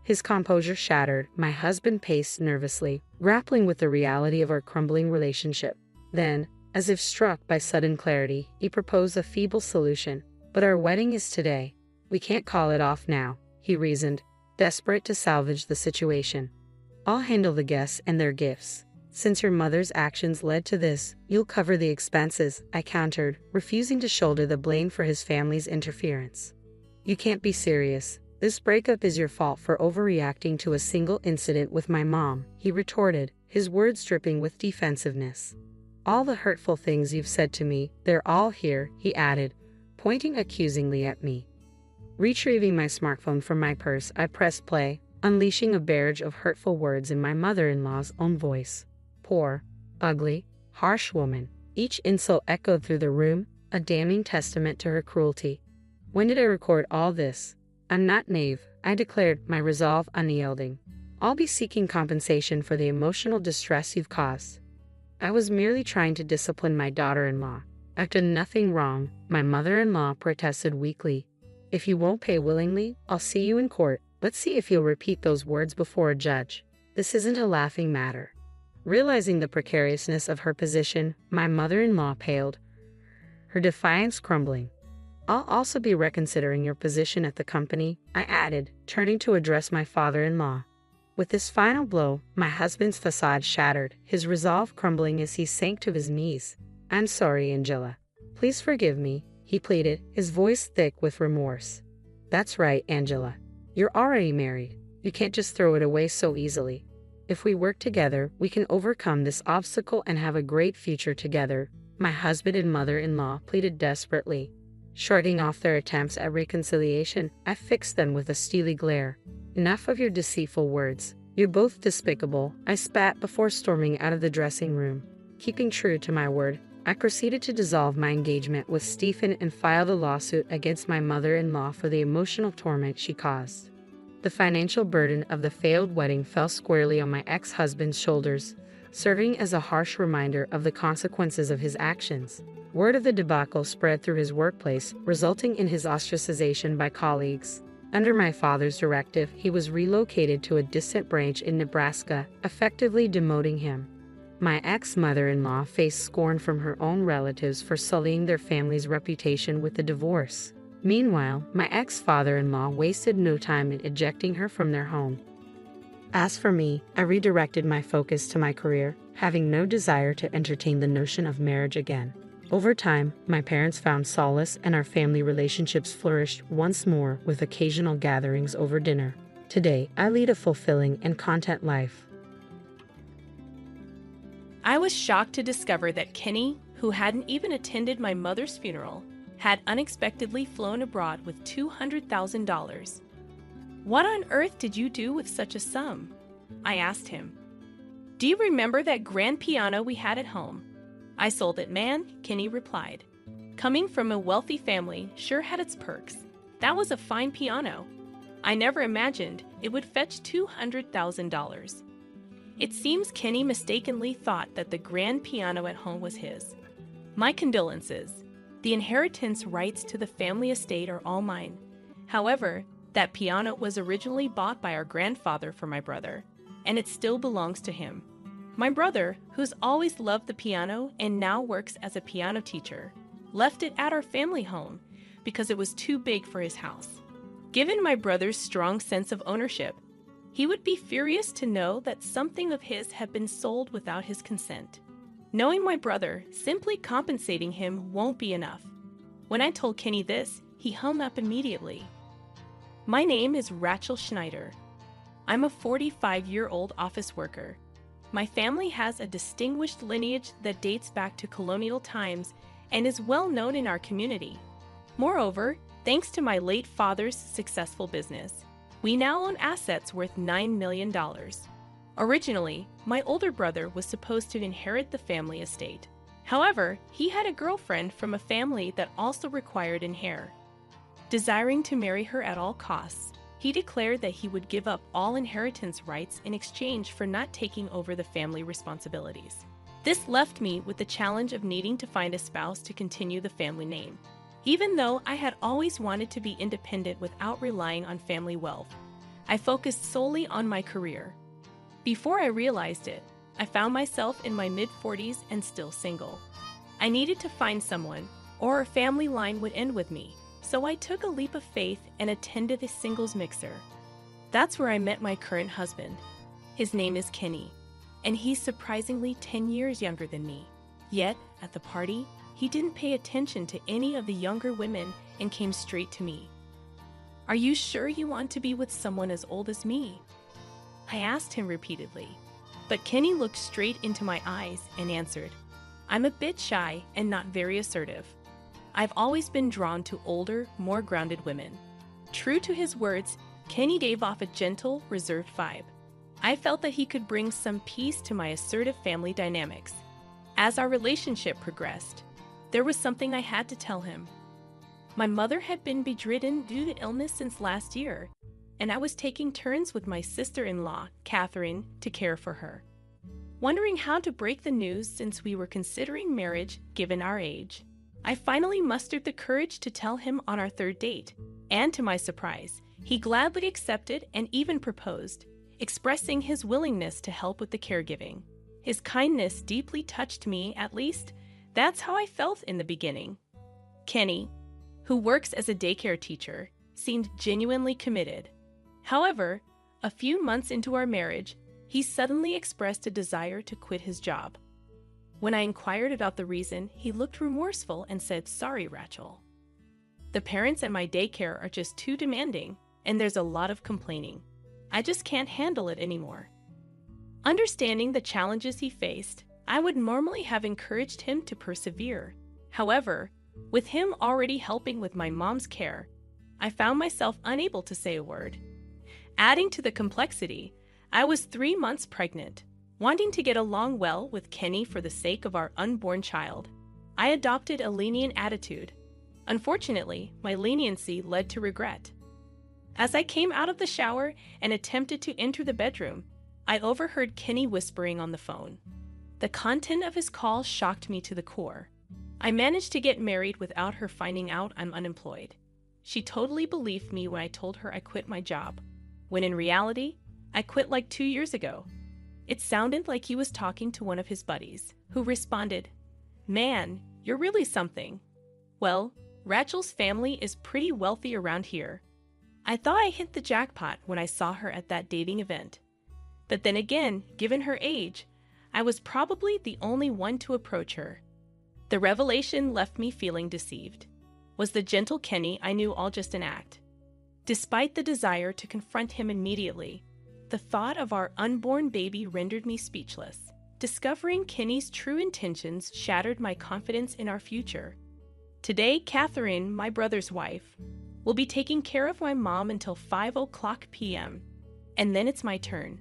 His composure shattered, my husband paced nervously, grappling with the reality of our crumbling relationship. Then, as if struck by sudden clarity, he proposed a feeble solution. But our wedding is today. We can't call it off now, he reasoned, desperate to salvage the situation. I'll handle the guests and their gifts. Since your mother's actions led to this, you'll cover the expenses, I countered, refusing to shoulder the blame for his family's interference. You can't be serious. This breakup is your fault for overreacting to a single incident with my mom, he retorted, his words dripping with defensiveness. All the hurtful things you've said to me, they're all here, he added, pointing accusingly at me. Retrieving my smartphone from my purse, I pressed play, unleashing a barrage of hurtful words in my mother-in-law's own voice. Poor, ugly, harsh woman. Each insult echoed through the room, a damning testament to her cruelty. When did I record all this? I'm not naive, I declared, my resolve unyielding. I'll be seeking compensation for the emotional distress you've caused. I was merely trying to discipline my daughter-in-law. I've done nothing wrong, my mother-in-law protested weakly. If you won't pay willingly, I'll see you in court. Let's see if you'll repeat those words before a judge. This isn't a laughing matter. Realizing the precariousness of her position, my mother-in-law paled, her defiance crumbling. I'll also be reconsidering your position at the company, I added, turning to address my father-in-law. With this final blow, my husband's facade shattered, his resolve crumbling as he sank to his knees. I'm sorry, Angela. Please forgive me, he pleaded, his voice thick with remorse. That's right, Angela. You're already married. You can't just throw it away so easily. If we work together, we can overcome this obstacle and have a great future together, my husband and mother-in-law pleaded desperately. Shrugging off their attempts at reconciliation, I fixed them with a steely glare. Enough of your deceitful words. You're both despicable, I spat before storming out of the dressing room. Keeping true to my word, I proceeded to dissolve my engagement with Stephen and filed a lawsuit against my mother-in-law for the emotional torment she caused. The financial burden of the failed wedding fell squarely on my ex-husband's shoulders, serving as a harsh reminder of the consequences of his actions. Word of the debacle spread through his workplace, resulting in his ostracization by colleagues. Under my father's directive, he was relocated to a distant branch in Nebraska, effectively demoting him. My ex-mother-in-law faced scorn from her own relatives for sullying their family's reputation with the divorce. Meanwhile, my ex-father-in-law wasted no time in ejecting her from their home. As for me, I redirected my focus to my career, having no desire to entertain the notion of marriage again. Over time, my parents found solace and our family relationships flourished once more with occasional gatherings over dinner. Today, I lead a fulfilling and content life. I was shocked to discover that Kenny, who hadn't even attended my mother's funeral, had unexpectedly flown abroad with $200,000. What on earth did you do with such a sum? I asked him. Do you remember that grand piano we had at home? I sold it, man, Kenny replied. Coming from a wealthy family sure had its perks. That was a fine piano. I never imagined it would fetch $200,000. It seems Kenny mistakenly thought that the grand piano at home was his. My condolences. The inheritance rights to the family estate are all mine. However, that piano was originally bought by our grandfather for my brother, and it still belongs to him. My brother, who's always loved the piano and now works as a piano teacher, left it at our family home because it was too big for his house. Given my brother's strong sense of ownership, he would be furious to know that something of his had been sold without his consent. Knowing my brother, simply compensating him won't be enough. When I told Kenny this, he hung up immediately. My name is Rachel Schneider. I'm a 45-year-old office worker. My family has a distinguished lineage that dates back to colonial times and is well known in our community. Moreover, thanks to my late father's successful business, we now own assets worth $9 million. Originally, my older brother was supposed to inherit the family estate. However, he had a girlfriend from a family that also required an heir. Desiring to marry her at all costs, he declared that he would give up all inheritance rights in exchange for not taking over the family responsibilities. This left me with the challenge of needing to find a spouse to continue the family name. Even though I had always wanted to be independent without relying on family wealth, I focused solely on my career. Before I realized it, I found myself in my mid-40s and still single. I needed to find someone, or a family line would end with me, so I took a leap of faith and attended a singles mixer. That's where I met my current husband. His name is Kenny, and he's surprisingly 10 years younger than me. Yet, at the party, he didn't pay attention to any of the younger women and came straight to me. "Are you sure you want to be with someone as old as me?" I asked him repeatedly, but Kenny looked straight into my eyes and answered, "I'm a bit shy and not very assertive. I've always been drawn to older, more grounded women." True to his words, Kenny gave off a gentle, reserved vibe. I felt that he could bring some peace to my assertive family dynamics. As our relationship progressed, there was something I had to tell him. My mother had been bedridden due to illness since last year, and I was taking turns with my sister-in-law, Catherine, to care for her. Wondering how to break the news since we were considering marriage given our age, I finally mustered the courage to tell him on our third date, and to my surprise, he gladly accepted and even proposed, expressing his willingness to help with the caregiving. His kindness deeply touched me, at least that's how I felt in the beginning. Kenny, who works as a daycare teacher, seemed genuinely committed. However, a few months into our marriage, he suddenly expressed a desire to quit his job. When I inquired about the reason, he looked remorseful and said, "Sorry, Rachel. The parents at my daycare are just too demanding, and there's a lot of complaining. I just can't handle it anymore." Understanding the challenges he faced, I would normally have encouraged him to persevere. However, with him already helping with my mom's care, I found myself unable to say a word. Adding to the complexity, I was 3 months pregnant. Wanting to get along well with Kenny for the sake of our unborn child, I adopted a lenient attitude. Unfortunately, my leniency led to regret. As I came out of the shower and attempted to enter the bedroom, I overheard Kenny whispering on the phone. The content of his call shocked me to the core. I managed to get married without her finding out I'm unemployed. She totally believed me when I told her I quit my job, when in reality, I quit like 2 years ago. It sounded like he was talking to one of his buddies, who responded, "Man, you're really something." Well, Rachel's family is pretty wealthy around here. I thought I hit the jackpot when I saw her at that dating event. But then again, given her age, I was probably the only one to approach her. The revelation left me feeling deceived. Was the gentle Kenny I knew all just an act? Despite the desire to confront him immediately, the thought of our unborn baby rendered me speechless. Discovering Kenny's true intentions shattered my confidence in our future. Today, Catherine, my brother's wife, will be taking care of my mom until 5:00 p.m., and then it's my turn.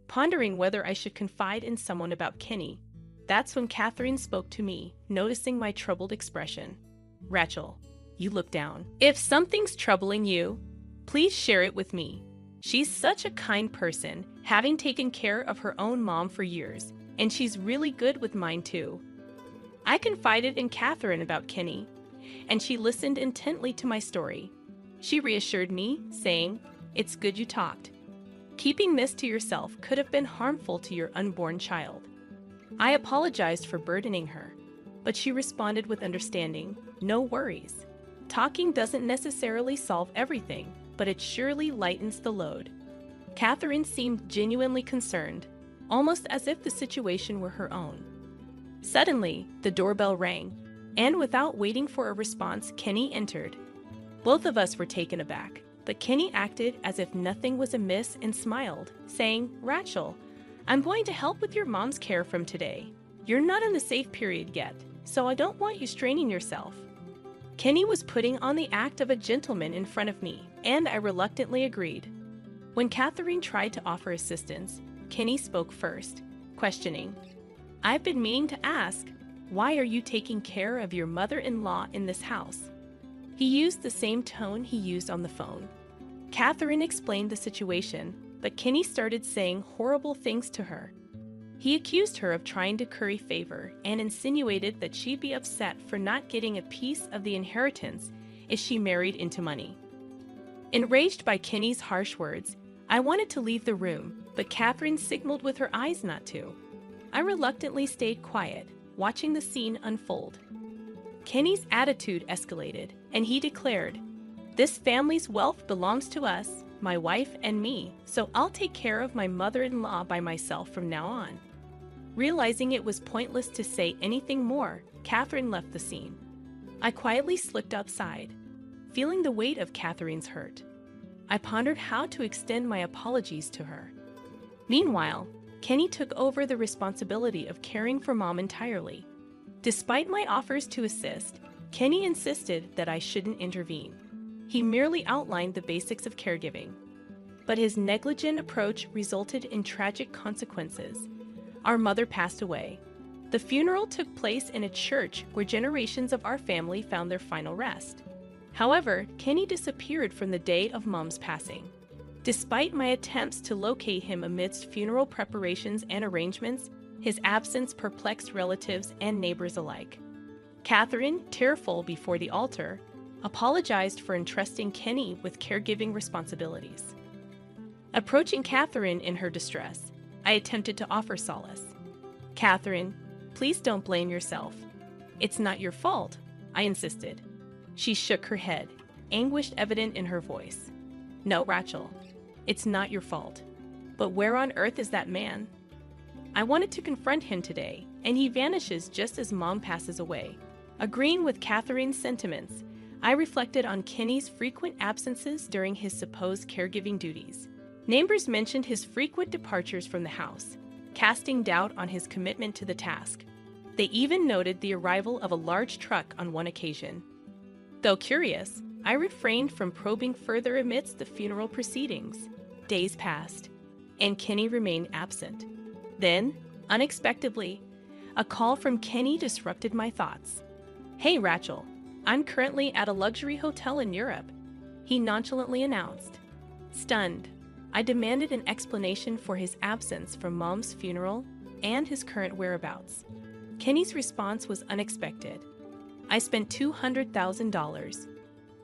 Pondering whether I should confide in someone about Kenny, that's when Catherine spoke to me, noticing my troubled expression. "Rachel, you look down. If something's troubling you, please share it with me. She's such a kind person, having taken care of her own mom for years, and she's really good with mine too." I confided in Catherine about Kenny, and she listened intently to my story. She reassured me, saying, "It's good you talked. Keeping this to yourself could have been harmful to your unborn child." I apologized for burdening her, but she responded with understanding, "No worries. Talking doesn't necessarily solve everything, but it surely lightens the load." Catherine seemed genuinely concerned, almost as if the situation were her own. Suddenly, the doorbell rang, and without waiting for a response, Kenny entered. Both of us were taken aback, but Kenny acted as if nothing was amiss and smiled, saying, "Rachel, I'm going to help with your mom's care from today. You're not in the safe period yet, so I don't want you straining yourself." Kenny was putting on the act of a gentleman in front of me, and I reluctantly agreed. When Catherine tried to offer assistance, Kenny spoke first, questioning, "I've been meaning to ask, why are you taking care of your mother-in-law in this house?" He used the same tone he used on the phone. Catherine explained the situation, but Kenny started saying horrible things to her. He accused her of trying to curry favor and insinuated that she'd be upset for not getting a piece of the inheritance if she married into money. Enraged by Kenny's harsh words, I wanted to leave the room, but Catherine signaled with her eyes not to. I reluctantly stayed quiet, watching the scene unfold. Kenny's attitude escalated, and he declared, "This family's wealth belongs to us, my wife and me, so I'll take care of my mother-in-law by myself from now on." Realizing it was pointless to say anything more, Catherine left the scene. I quietly slipped outside, feeling the weight of Catherine's hurt. I pondered how to extend my apologies to her. Meanwhile, Kenny took over the responsibility of caring for Mom entirely. Despite my offers to assist, Kenny insisted that I shouldn't intervene. He merely outlined the basics of caregiving. But his negligent approach resulted in tragic consequences. Our mother passed away. The funeral took place in a church where generations of our family found their final rest. However, Kenny disappeared from the day of Mom's passing. Despite my attempts to locate him amidst funeral preparations and arrangements, his absence perplexed relatives and neighbors alike. Catherine, tearful before the altar, apologized for entrusting Kenny with caregiving responsibilities. Approaching Catherine in her distress, I attempted to offer solace. "Catherine, please don't blame yourself. It's not your fault," I insisted. She shook her head, anguish evident in her voice. "No, Rachel, it's not your fault. But where on earth is that man? I wanted to confront him today, and he vanishes just as Mom passes away." Agreeing with Catherine's sentiments, I reflected on Kenny's frequent absences during his supposed caregiving duties. Neighbors mentioned his frequent departures from the house, casting doubt on his commitment to the task. They even noted the arrival of a large truck on one occasion. Though curious, I refrained from probing further amidst the funeral proceedings. Days passed, and Kenny remained absent. Then, unexpectedly, a call from Kenny disrupted my thoughts. "Hey, Rachel, I'm currently at a luxury hotel in Europe," he nonchalantly announced. Stunned, I demanded an explanation for his absence from Mom's funeral and his current whereabouts. Kenny's response was unexpected. "I spent $200,000.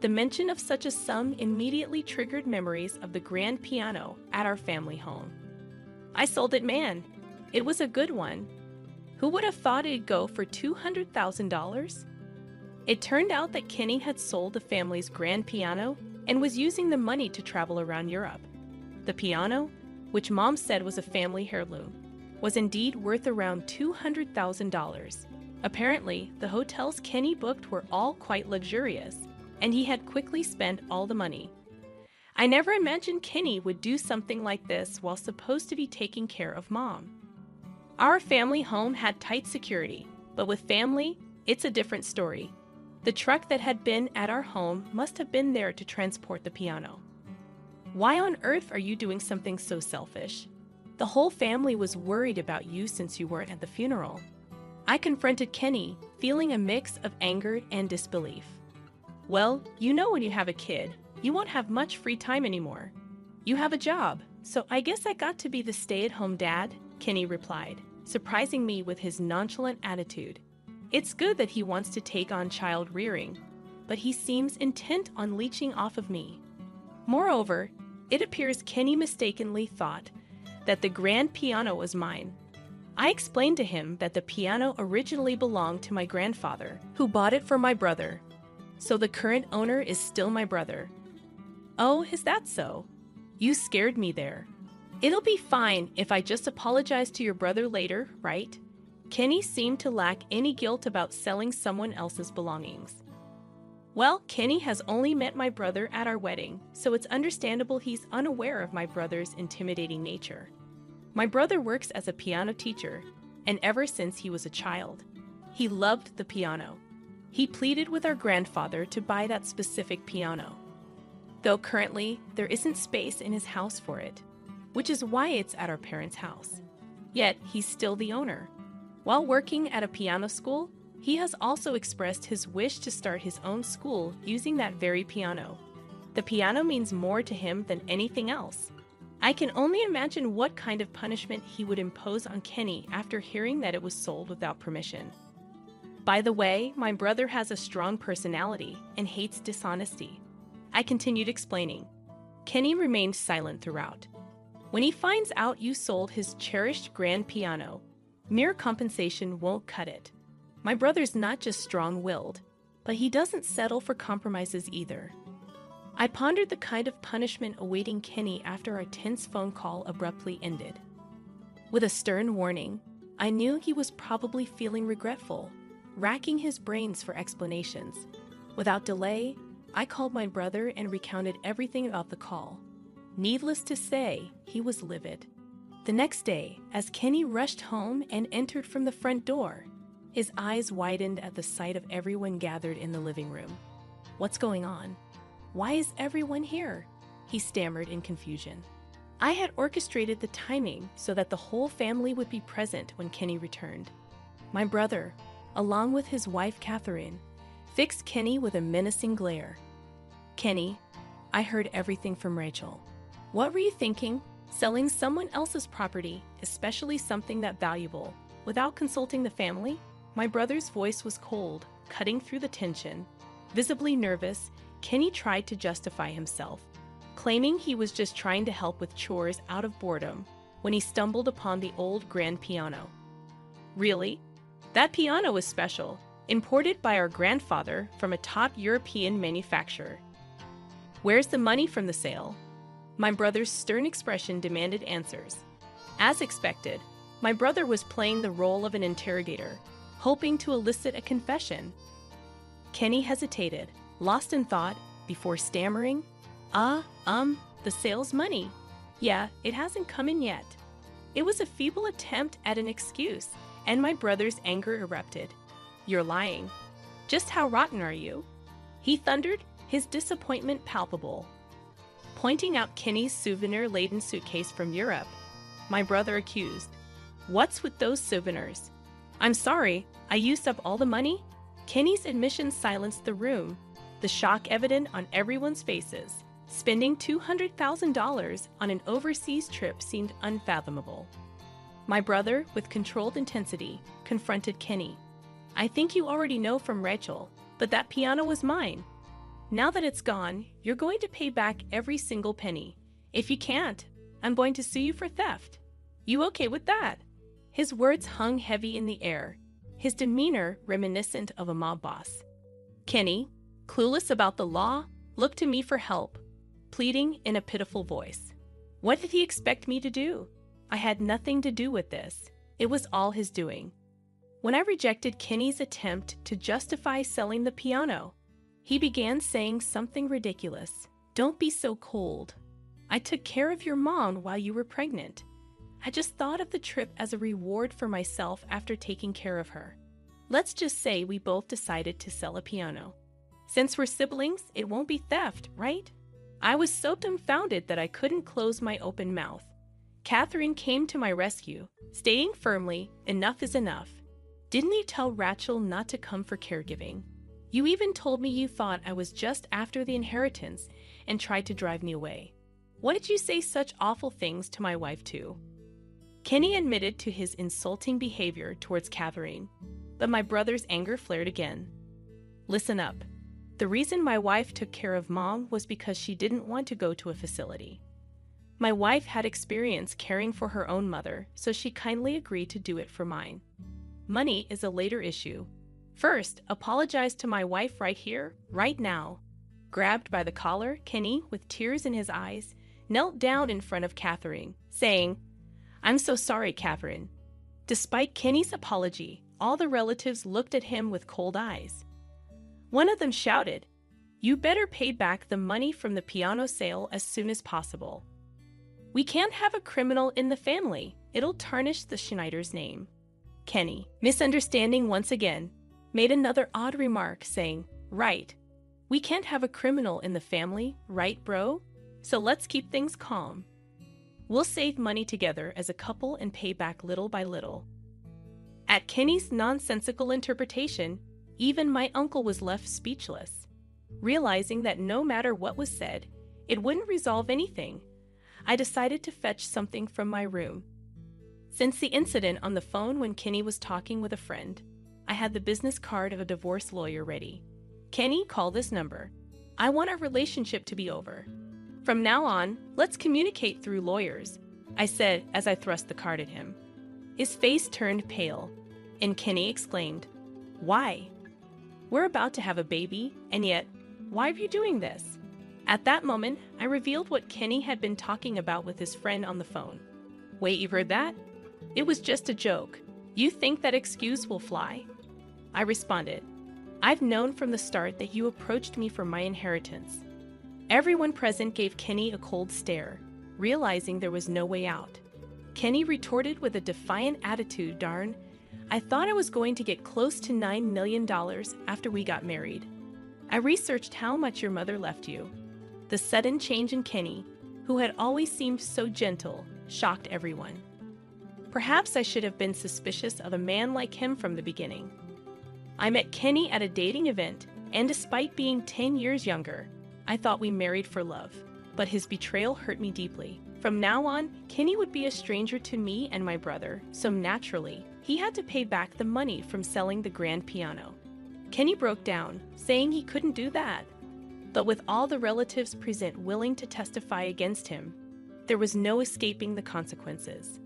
The mention of such a sum immediately triggered memories of the grand piano at our family home. "I sold it, man. It was a good one. Who would have thought it'd go for $200,000? It turned out that Kenny had sold the family's grand piano and was using the money to travel around Europe. The piano, which Mom said was a family heirloom, was indeed worth around $200,000. Apparently, the hotels Kenny booked were all quite luxurious, and he had quickly spent all the money. I never imagined Kenny would do something like this while supposed to be taking care of Mom. Our family home had tight security, but with family, it's a different story. The truck that had been at our home must have been there to transport the piano. Why on earth are you doing something so selfish? The whole family was worried about you since you weren't at the funeral." I confronted Kenny, feeling a mix of anger and disbelief. "Well, you know when you have a kid, you won't have much free time anymore. You have a job, so I guess I got to be the stay-at-home dad," Kenny replied, surprising me with his nonchalant attitude. It's good that he wants to take on child rearing, but he seems intent on leeching off of me. Moreover, it appears Kenny mistakenly thought that the grand piano was mine. I explained to him that the piano originally belonged to my grandfather, who bought it for my brother. So the current owner is still my brother. Oh, is that so? You scared me there. It'll be fine if I just apologize to your brother later, right? Kenny seemed to lack any guilt about selling someone else's belongings. Well, Kenny has only met my brother at our wedding, so it's understandable he's unaware of my brother's intimidating nature. My brother works as a piano teacher, and ever since he was a child, he loved the piano. He pleaded with our grandfather to buy that specific piano, though currently there isn't space in his house for it, which is why it's at our parents' house. Yet he's still the owner. While working at a piano school, he has also expressed his wish to start his own school using that very piano. The piano means more to him than anything else. I can only imagine what kind of punishment he would impose on Kenny after hearing that it was sold without permission. By the way, my brother has a strong personality and hates dishonesty. I continued explaining. Kenny remained silent throughout. When he finds out you sold his cherished grand piano, mere compensation won't cut it. My brother's not just strong-willed, but he doesn't settle for compromises either. I pondered the kind of punishment awaiting Kenny after our tense phone call abruptly ended. With a stern warning, I knew he was probably feeling regretful, racking his brains for explanations. Without delay, I called my brother and recounted everything about the call. Needless to say, he was livid. The next day, as Kenny rushed home and entered from the front door, his eyes widened at the sight of everyone gathered in the living room. What's going on? Why is everyone here? He stammered in confusion. I had orchestrated the timing so that the whole family would be present when Kenny returned. My brother, along with his wife Catherine, fixed Kenny with a menacing glare. Kenny, I heard everything from Rachel. What were you thinking? Selling someone else's property, especially something that valuable, without consulting the family? My brother's voice was cold, cutting through the tension. Visibly nervous, Kenny tried to justify himself, claiming he was just trying to help with chores out of boredom when he stumbled upon the old grand piano. Really? That piano was special, imported by our grandfather from a top European manufacturer. Where's the money from the sale? My brother's stern expression demanded answers. As expected, my brother was playing the role of an interrogator, hoping to elicit a confession. Kenny hesitated, lost in thought, before stammering, the sale's money. Yeah, it hasn't come in yet. It was a feeble attempt at an excuse, and my brother's anger erupted. You're lying. Just how rotten are you? He thundered, his disappointment palpable. Pointing out Kenny's souvenir-laden suitcase from Europe, my brother accused, "What's with those souvenirs?" "I'm sorry, I used up all the money?" Kenny's admission silenced the room, the shock evident on everyone's faces. Spending $200,000 on an overseas trip seemed unfathomable. My brother, with controlled intensity, confronted Kenny. "I think you already know from Rachel, but that piano was mine. Now that it's gone, you're going to pay back every single penny. If you can't, I'm going to sue you for theft. You okay with that?" His words hung heavy in the air, his demeanor reminiscent of a mob boss. Kenny, clueless about the law, looked to me for help, pleading in a pitiful voice. What did he expect me to do? I had nothing to do with this. It was all his doing. When I rejected Kenny's attempt to justify selling the piano, he began saying something ridiculous. "Don't be so cold. I took care of your mom while you were pregnant. I just thought of the trip as a reward for myself after taking care of her. Let's just say we both decided to sell a piano. Since we're siblings, it won't be theft, right?" I was so dumbfounded that I couldn't close my open mouth. Catherine came to my rescue, stating firmly, "Enough is enough. Didn't you tell Rachel not to come for caregiving? You even told me you thought I was just after the inheritance and tried to drive me away. What did you say such awful things to my wife too?" Kenny admitted to his insulting behavior towards Catherine, but my brother's anger flared again. "Listen up. The reason my wife took care of Mom was because she didn't want to go to a facility. My wife had experience caring for her own mother, so she kindly agreed to do it for mine. Money is a later issue. First, apologize to my wife right here, right now. Grabbed by the collar, Kenny, with tears in his eyes, knelt down in front of Catherine, saying, "I'm so sorry, Catherine." Despite Kenny's apology, all the relatives looked at him with cold eyes. One of them shouted, "You better pay back the money from the piano sale as soon as possible. We can't have a criminal in the family. It'll tarnish the Schneider's name." Kenny, misunderstanding once again, made another odd remark saying, "Right. We can't have a criminal in the family, right, bro? So let's keep things calm. We'll save money together as a couple and pay back little by little." At Kenny's nonsensical interpretation, even my uncle was left speechless. Realizing that no matter what was said, it wouldn't resolve anything, I decided to fetch something from my room. Since the incident on the phone when Kenny was talking with a friend, I had the business card of a divorce lawyer ready. "Kenny, call this number. I want our relationship to be over. From now on, let's communicate through lawyers," I said as I thrust the card at him. His face turned pale, and Kenny exclaimed, "Why? We're about to have a baby, and yet, why are you doing this?" At that moment, I revealed what Kenny had been talking about with his friend on the phone. "Wait, you've heard that? It was just a joke. You think that excuse will fly?" I responded, "I've known from the start that you approached me for my inheritance." Everyone present gave Kenny a cold stare, realizing there was no way out. Kenny retorted with a defiant attitude, "Darn, I thought I was going to get close to $9 million after we got married. I researched how much your mother left you." The sudden change in Kenny, who had always seemed so gentle, shocked everyone. Perhaps I should have been suspicious of a man like him from the beginning. I met Kenny at a dating event, and despite being 10 years younger, I thought we married for love. But his betrayal hurt me deeply. From now on, Kenny would be a stranger to me and my brother, so naturally, he had to pay back the money from selling the grand piano. Kenny broke down, saying he couldn't do that. But with all the relatives present willing to testify against him, there was no escaping the consequences.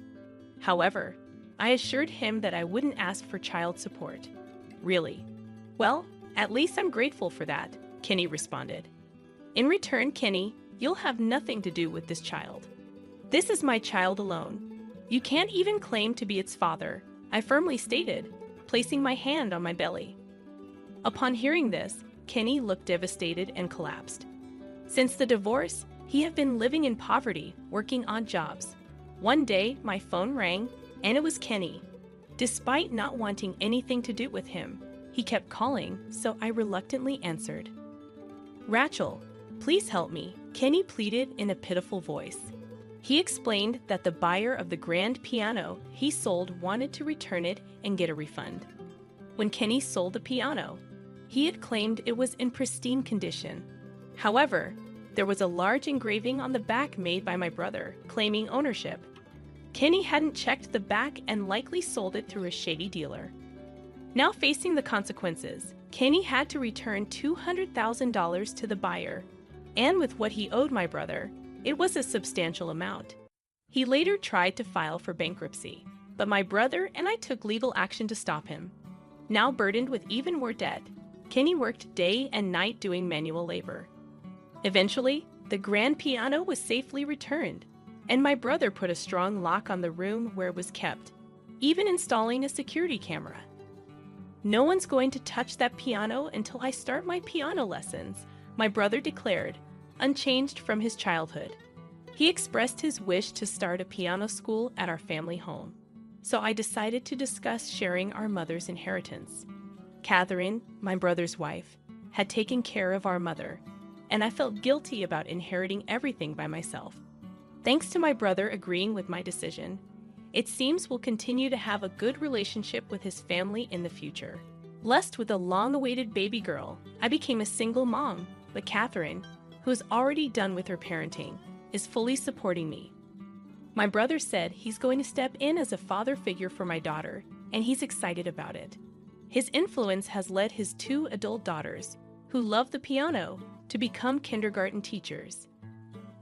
However, I assured him that I wouldn't ask for child support. "Really? Well, at least I'm grateful for that," Kenny responded. "In return, Kenny, you'll have nothing to do with this child. This is my child alone. You can't even claim to be its father," I firmly stated, placing my hand on my belly. Upon hearing this, Kenny looked devastated and collapsed. Since the divorce, he had been living in poverty, working odd jobs. One day, my phone rang, and it was Kenny. Despite not wanting anything to do with him, he kept calling, so I reluctantly answered. "Rachel, please help me," Kenny pleaded in a pitiful voice. He explained that the buyer of the grand piano he sold wanted to return it and get a refund. When Kenny sold the piano, he had claimed it was in pristine condition. However, there was a large engraving on the back made by my brother, claiming ownership. Kenny hadn't checked the back and likely sold it through a shady dealer. Now facing the consequences, Kenny had to return $200,000 to the buyer, and with what he owed my brother, it was a substantial amount. He later tried to file for bankruptcy, but my brother and I took legal action to stop him. Now burdened with even more debt, Kenny worked day and night doing manual labor. Eventually, the grand piano was safely returned, and my brother put a strong lock on the room where it was kept, even installing a security camera. "No one's going to touch that piano until I start my piano lessons," my brother declared, unchanged from his childhood. He expressed his wish to start a piano school at our family home, so I decided to discuss sharing our mother's inheritance. Catherine, my brother's wife, had taken care of our mother, and I felt guilty about inheriting everything by myself. Thanks to my brother agreeing with my decision, it seems we'll continue to have a good relationship with his family in the future. Blessed with a long-awaited baby girl, I became a single mom, but Catherine, who is already done with her parenting, is fully supporting me. My brother said he's going to step in as a father figure for my daughter, and he's excited about it. His influence has led his 2 adult daughters, who love the piano, to become kindergarten teachers.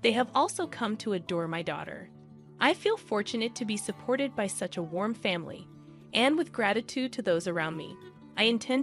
They have also come to adore my daughter. I feel fortunate to be supported by such a warm family, and with gratitude to those around me, I intend